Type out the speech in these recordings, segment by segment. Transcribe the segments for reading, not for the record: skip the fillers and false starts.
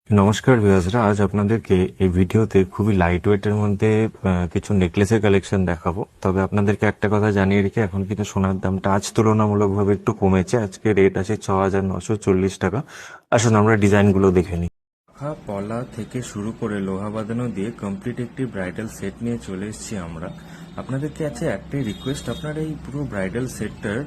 নমস্কার ভিউয়ার্সরা, আজ আপনাদেরকে এই ভিডিওতে খুবই লাইট ওয়েটের মধ্যে কিছু নেকলেসের কালেকশন দেখাবো। তবে আপনাদেরকে একটা কথা জানিয়ে রেখে, এখন কিন্তু সোনার দামটা আজ তুলনামূলকভাবে একটু কমেছে। আজকে রেট আছে 6,940 টাকা। আসুন আমরা ডিজাইনগুলো দেখে নিই। পাখা পলা থেকে শুরু করে লোহা বাঁধানো দিয়ে কমপ্লিট একটি ব্রাইডাল সেট নিয়ে চলে এসেছি আমরা। আপনাদেরকে আছে একটাই রিকোয়েস্ট, আপনার এই পুরো ব্রাইডাল সেটটার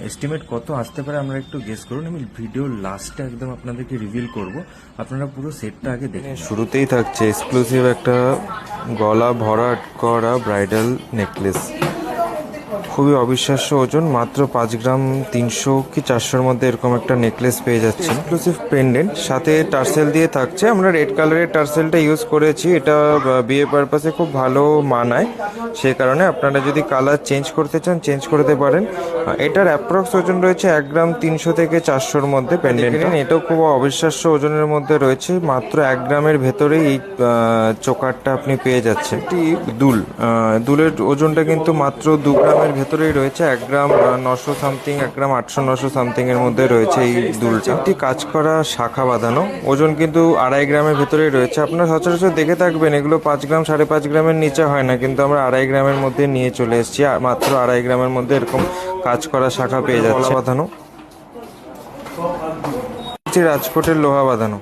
এস্টিমেট কত আসতে পারে আমরা একটু গেস করুন। আমি ভিডিওর লাস্টে একদম আপনাদেরকে রিভিল করব, আপনারা পুরো সেটটা আগে দেখুন। শুরুতেই থাকছে এক্সক্লুসিভ একটা গলা ভরাট করা ব্রাইডাল নেকলেস। খুবই অবিশ্বাস্য ওজন, মাত্র 5 গ্রাম 300 কি 400-র মধ্যে এরকম একটা নেকলেস পেয়ে যাচ্ছে। এক্সক্লুসিভ পেন্ডেন্ট সাথে টার্সেল দিয়ে থাকছে। আমরা রেড কালারের টার্সেলটা ইউজ করেছি, এটা বিয়ে পারপাসে খুব ভালো মানায়। সেই কারণে আপনারা যদি কালার চেঞ্জ করতে চান চেঞ্জ করতে পারেন। এটার অ্যাপ্রক্স ওজন রয়েছে 1 গ্রাম 300 থেকে 400-র মধ্যে পেন্ডেন্ট। এটাও খুব অবিশ্বাস্য ওজনের মধ্যে রয়েছে, মাত্র 1 গ্রামের ভেতরেই এই চোকারটা আপনি পেয়ে যাচ্ছেন। এটি দুলের ওজনটা কিন্তু মাত্র 2 গ্রামের ভেতরেই রয়েছে। 1 গ্রাম 900 সামথিং, 1 গ্রাম 800-900 সামথিং এর মধ্যে রয়েছে এই দুলটা। একটি কাজ করা শাখা বাঁধানো, ওজন কিন্তু 2.5 গ্রামের ভেতরেই রয়েছে। আপনারা সচরাচর দেখে থাকবেন এগুলো 5 গ্রাম 5.5 গ্রামের নিচে হয় না, কিন্তু আমরা 2.5 গ্রামের মধ্যে নিয়ে চলে এসেছি। মাত্র 2.5 গ্রামের মধ্যে এরকম কাজ করা শাখা পেয়ে যাচ্ছে। বাঁধানো রাজকোটের লোহা বাঁধানো।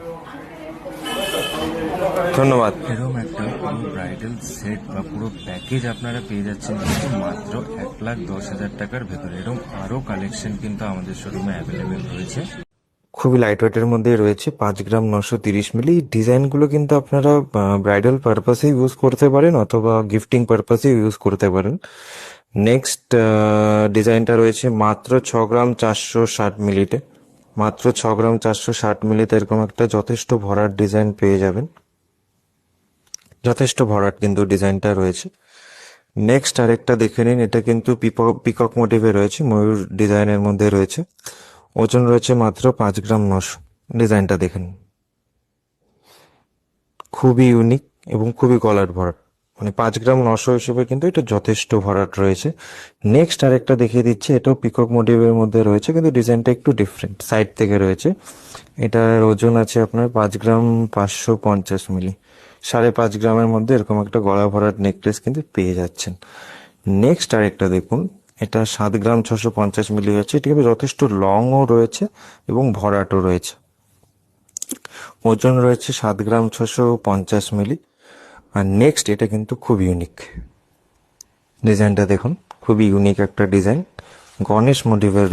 ধন্যবাদ। এরকম একটা পুরো ব্রাইডাল সেট বা পুরো প্যাকেজ আপনারা পেয়ে যাচ্ছেন কিন্তু মাত্র 1,10,000 টাকার ভেতরে। এরকম আরো কালেকশন কিন্তু আমাদের শোরুমে অ্যাভেলেবেল রয়েছে। খুবই লাইট ওয়েটের মধ্যে রয়েছে, 5 গ্রাম 930 মিলি। ডিজাইনগুলো কিন্তু আপনারা ব্রাইডাল পারপাসে ইউজ করতে পারেন অথবা গিফটিং পারপাসে ইউজ করতে পারেন। নেক্সট ডিজাইনটা রয়েছে মাত্র 6 গ্রাম 460 মিলিতে। মাত্র 6 গ্রাম 460 মিলিতে এরকম একটা যথেষ্ট ভরাট ডিজাইন পেয়ে যাবেন। যথেষ্ট ভরাট কিন্তু ডিজাইনটা রয়েছে। নেক্সট আরেকটা দেখে নিন, এটা কিন্তু পিকক মোটিভে রয়েছে, ময়ূর ডিজাইনের মধ্যে রয়েছে। ওজন রয়েছে মাত্র 5 গ্রাম 900। ডিজাইনটা দেখেন, খুবই ইউনিক এবং খুবই গলার ভরাট। মানে 5 গ্রাম 900 হিসেবে কিন্তু এটা যথেষ্ট ভরাট রয়েছে। নেক্সট আরেকটা দেখিয়ে দিচ্ছি, এটাও পিকক মোটিভের মধ্যে রয়েছে, কিন্তু ডিজাইনটা একটু ডিফারেন্ট সাইড থেকে রয়েছে। এটার ওজন আছে আপনার 5 গ্রাম 550 মিলি। 5.5 গ্রামের মধ্যে এরকম একটা গলা ভরাট নেকলেস কিন্তু পেয়ে যাচ্ছেন। নেক্সট আরেকটা দেখুন, এটা 7 গ্রাম 650 মিলি হচ্ছে। এটি কিন্তু যথেষ্ট লংও রয়েছে এবং ভরাটও রয়েছে। ওজন রয়েছে 7 গ্রাম 650 মিলি। আর নেক্সট এটা কিন্তু খুব ইউনিক ডিজাইনটা দেখুন, খুবই ইউনিক একটা ডিজাইন, গণেশ মোটিভের।